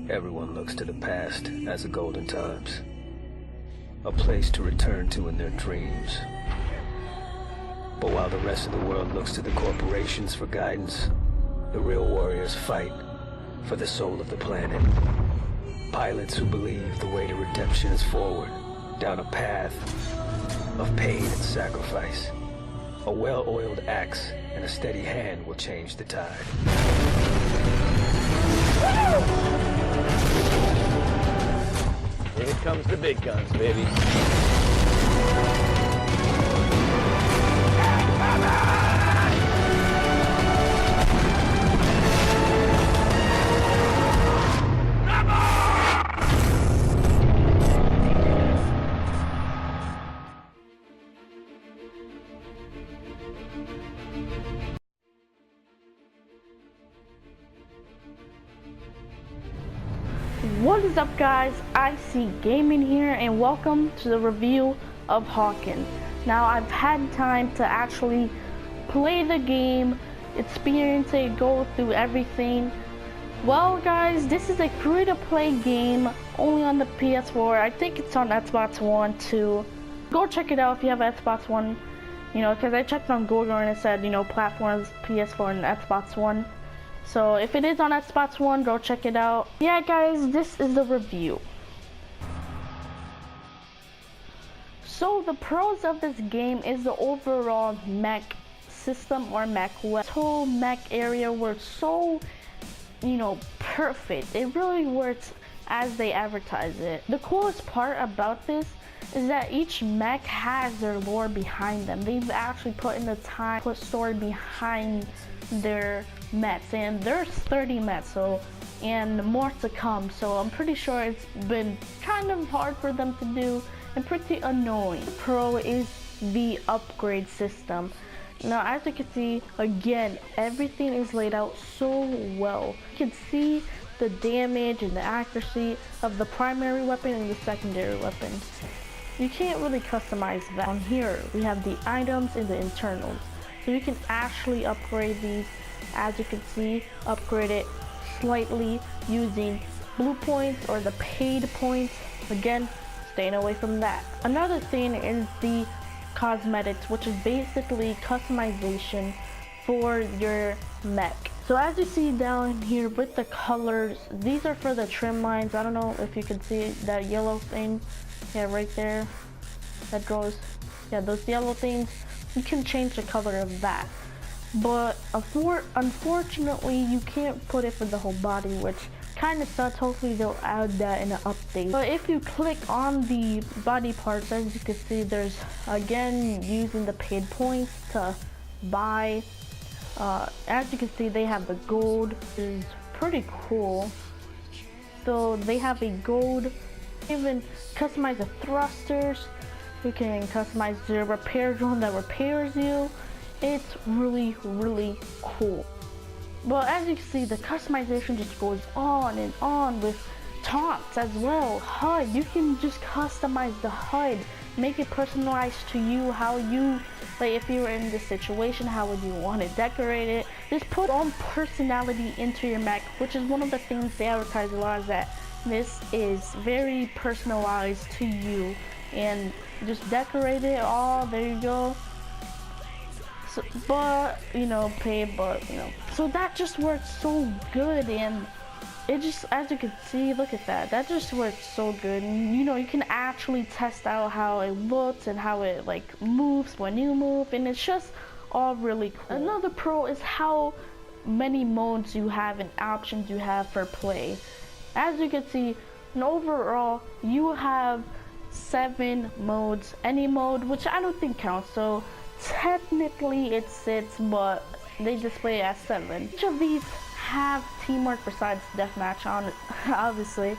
Everyone looks to the past as the golden times, a place to return to in their dreams. But while the rest of the world looks to the corporations for guidance, the real warriors fight for the soul of the planet. Pilots who believe the way to redemption is forward, down a path of pain and sacrifice. A well-oiled axe and a steady hand will change the tide. Here comes the big guns, baby. What is up, guys? I see Gaming here, and welcome to the review of HAWKEN. Now, I've had time to actually play the game, experience it, go through everything. Well, guys, this is a free-to-play game only on the PS4. I think it's on Xbox One too. Go check it out if you have Xbox One. You know, because I checked on Google and it said, you know, platforms PS4 and Xbox One. So if it is on Xbox One, go check it out. Yeah, guys, this is the review. So the pros of this game is the overall mech system or mech web. This whole mech area works so, you know, perfect. It really works as they advertise it. The coolest part about this is that each mech has their lore behind them. They've actually put in the time, put story behind their mechs, and there's 30 mechs, so, and more to come, so I'm pretty sure it's been kind of hard for them to do and pretty annoying. Pro is the upgrade system. Now, as you can see, again, everything is laid out so well. You can see the damage and the accuracy of the primary weapon and the secondary weapon. You can't really customize that. On here, we have the items and the internals. So you can actually upgrade these, as you can see, upgrade it slightly using blue points or the paid points. Again, staying away from that. Another thing is the cosmetics, which is basically customization for your mech. So as you see down here with the colors, these are for the trim lines. I don't know if you can see that yellow thing. Yeah, right there. That goes, yeah, those yellow things. You can change the color of that. But unfortunately, you can't put it for the whole body, which kind of sucks. Hopefully they'll add that in an update. But if you click on the body parts, as you can see, there's, again, using the paid points to buy. As you can see, they have the gold, which is pretty cool. So they have a gold. Even customize the thrusters. You can customize the repair drone that repairs you. It's really, really cool. But as you can see, the customization just goes on and on with taunts as well. HUD, you can just customize the HUD, make it personalized to you, how you, like if you were in this situation, how would you want to decorate it. Just put on personality into your mech, which is one of the things they advertise a lot, is that this is very personalized to you, and just decorate it all. There you go. So, but you know, but you know, so that just works so good, and it just, as you can see, look at that, that just works so good. And you know, you can actually test out how it looks and how it like moves when you move, and it's just all really cool. Another pro is how many modes you have and options you have for play. As you can see, and overall, you have 7 modes, any mode, which I don't think counts, so technically it's 6, but they display it as 7. Each of these have teamwork besides deathmatch, obviously,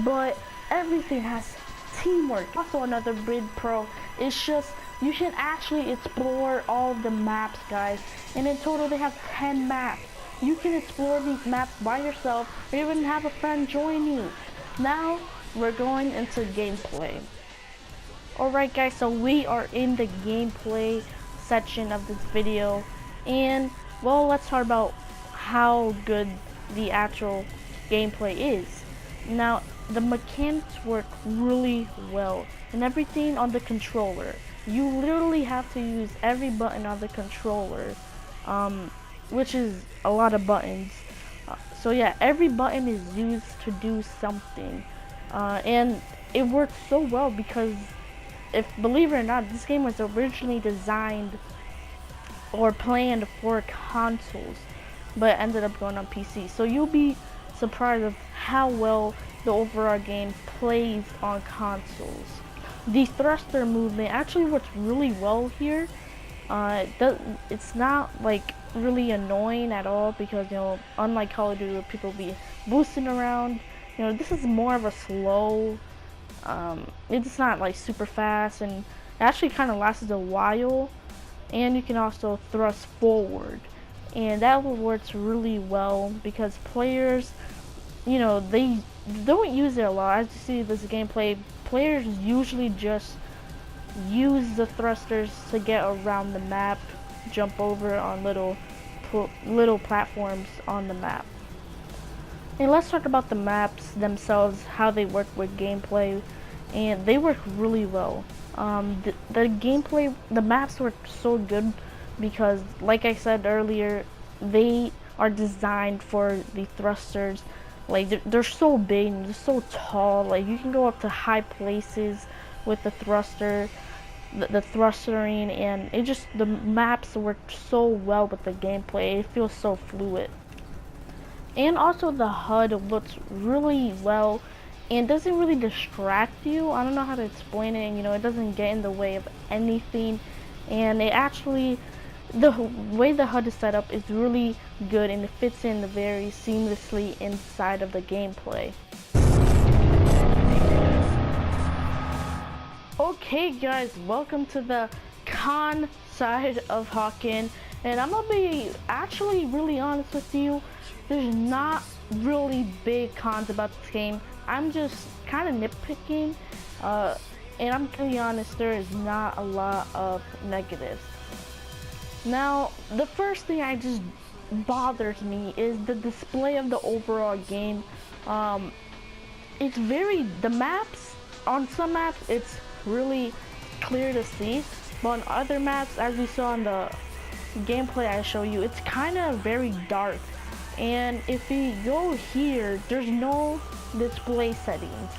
but everything has teamwork. Also, another big pro is just you can actually explore all the maps, guys, and in total they have 10 maps. You can explore these maps by yourself or even have a friend join you. Now, we're going into gameplay. Alright guys, so we are in the gameplay section of this video, and well, let's talk about how good the actual gameplay is. Now, the mechanics work really well, and everything on the controller. You literally have to use every button on the controller, which is a lot of buttons. So yeah, every button is used to do something, and it works so well because, if believe it or not, this game was originally designed or planned for consoles, but ended up going on PC. So you'll be surprised of how well the overall game plays on consoles. The thruster movement actually works really well here. It's not like really annoying at all because, you know, unlike Call of Duty where people be boosting around, you know, this is more of a slow, it's not like super fast, and it actually kind of lasts a while, and you can also thrust forward, and that works really well because players, you know, they don't use it a lot. As you see this gameplay, players usually just use the thrusters to get around the map, jump over on little platforms on the map. And let's talk about the maps themselves, how they work with gameplay, and they work really well. The gameplay, the maps work so good because, like I said earlier, they are designed for the thrusters. Like they're so big and they're so tall. Like you can go up to high places with the thruster, the thrustering, and the maps work so well with the gameplay. It feels so fluid. And also the HUD looks really well and doesn't really distract you. I don't know how to explain it. You know, it doesn't get in the way of anything, and it actually, the way the HUD is set up is really good, and it fits in very seamlessly inside of the gameplay. Okay guys, welcome to the con side of HAWKEN, and I'm gonna be actually really honest with you. There's not really big cons about this game. I'm just kind of nitpicking, and I'm gonna be honest, there is not a lot of negatives. Now, the first thing that just bothers me is the display of the overall game. It's the maps, on some maps it's really clear to see, but on other maps, as we saw in the gameplay I show you, it's kind of very dark. And if we go here, there's no display settings.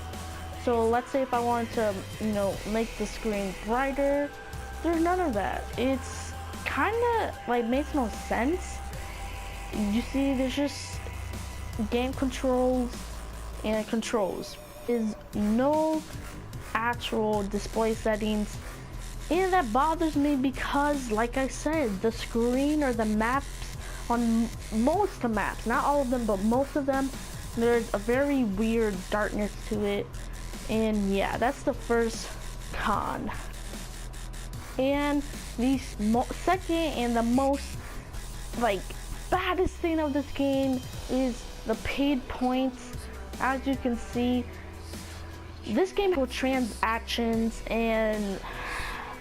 So let's say if I wanted to, you know, make the screen brighter, there's none of that. It's kind of like makes no sense. You see, there's just game controls and controls. There's no actual display settings, and that bothers me because, like I said, the screen or the maps on most of the maps, not all of them, but most of them, there's a very weird darkness to it. And yeah, that's the first con. And the second and the most like baddest thing of this game is the paid points. As you can see, this game has transactions, and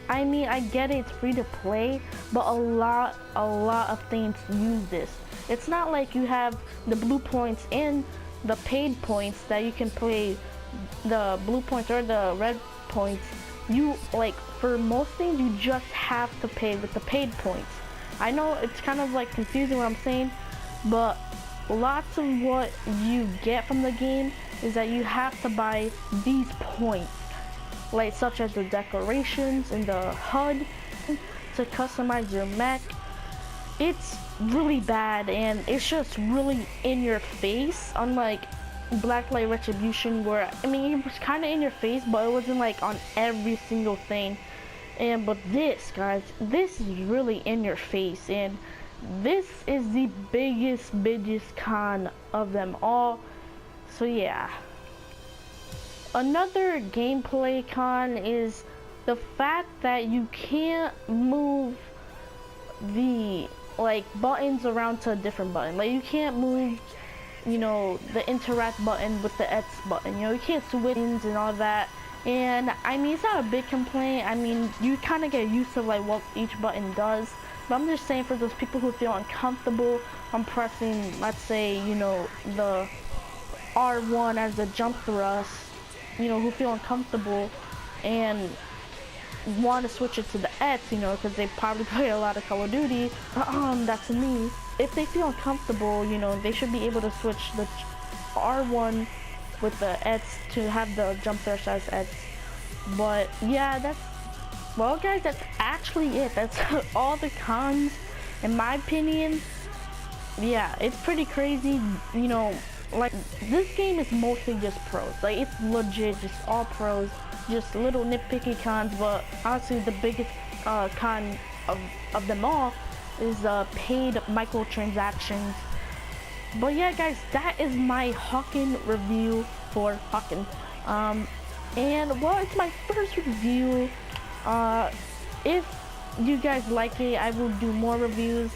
I mean, I get it, it's free to play, but a lot of things use this. It's not like you have the blue points and the paid points that you can play the blue points or the red points. You, like, for most things, you just have to pay with the paid points. I know it's kind of like confusing what I'm saying, but lots of what you get from the game is that you have to buy these points, like such as the decorations and the HUD to customize your mech. It's really bad, and it's just really in your face, unlike Blacklight Retribution, where I mean it was kind of in your face, but it wasn't like on every single thing. But this, guys, this is really in your face, and this is the biggest con of them all. So yeah. Another gameplay con is the fact that you can't move the buttons around to a different button. Like you can't move, you know, the interact button with the X button. You know, you can't switch and all that. And I mean, it's not a big complaint. I mean, you kind of get used to like what each button does. But I'm just saying, for those people who feel uncomfortable on pressing, let's say, you know, the R1 as a jump thrust, you know, who feel uncomfortable and want to switch it to the X, you know, because they probably play a lot of Call of Duty. That's me. If they feel uncomfortable, you know, they should be able to switch the R1 with the X to have the jump thrust as X. But yeah, well guys, that's actually it. That's all the cons, in my opinion. Yeah, it's pretty crazy, you know, like this game is mostly just pros. Like it's legit just all pros, just little nitpicky cons, but honestly the biggest con of them all is paid microtransactions. But yeah guys, that is my HAWKEN review for HAWKEN. And well, it's my first review. If you guys like it, I will do more reviews.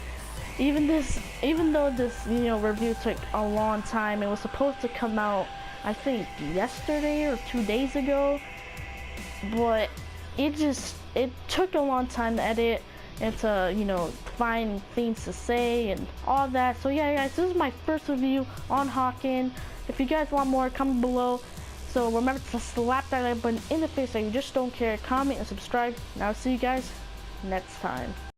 Even though this, you know, review took a long time. It was supposed to come out, I think, yesterday or 2 days ago, but it took a long time to edit and to, you know, find things to say and all that. So yeah guys, this is my first review on HAWKEN. If you guys want more, comment below. So remember to slap that like button in the face so you just don't care. Comment and subscribe. And I'll see you guys next time.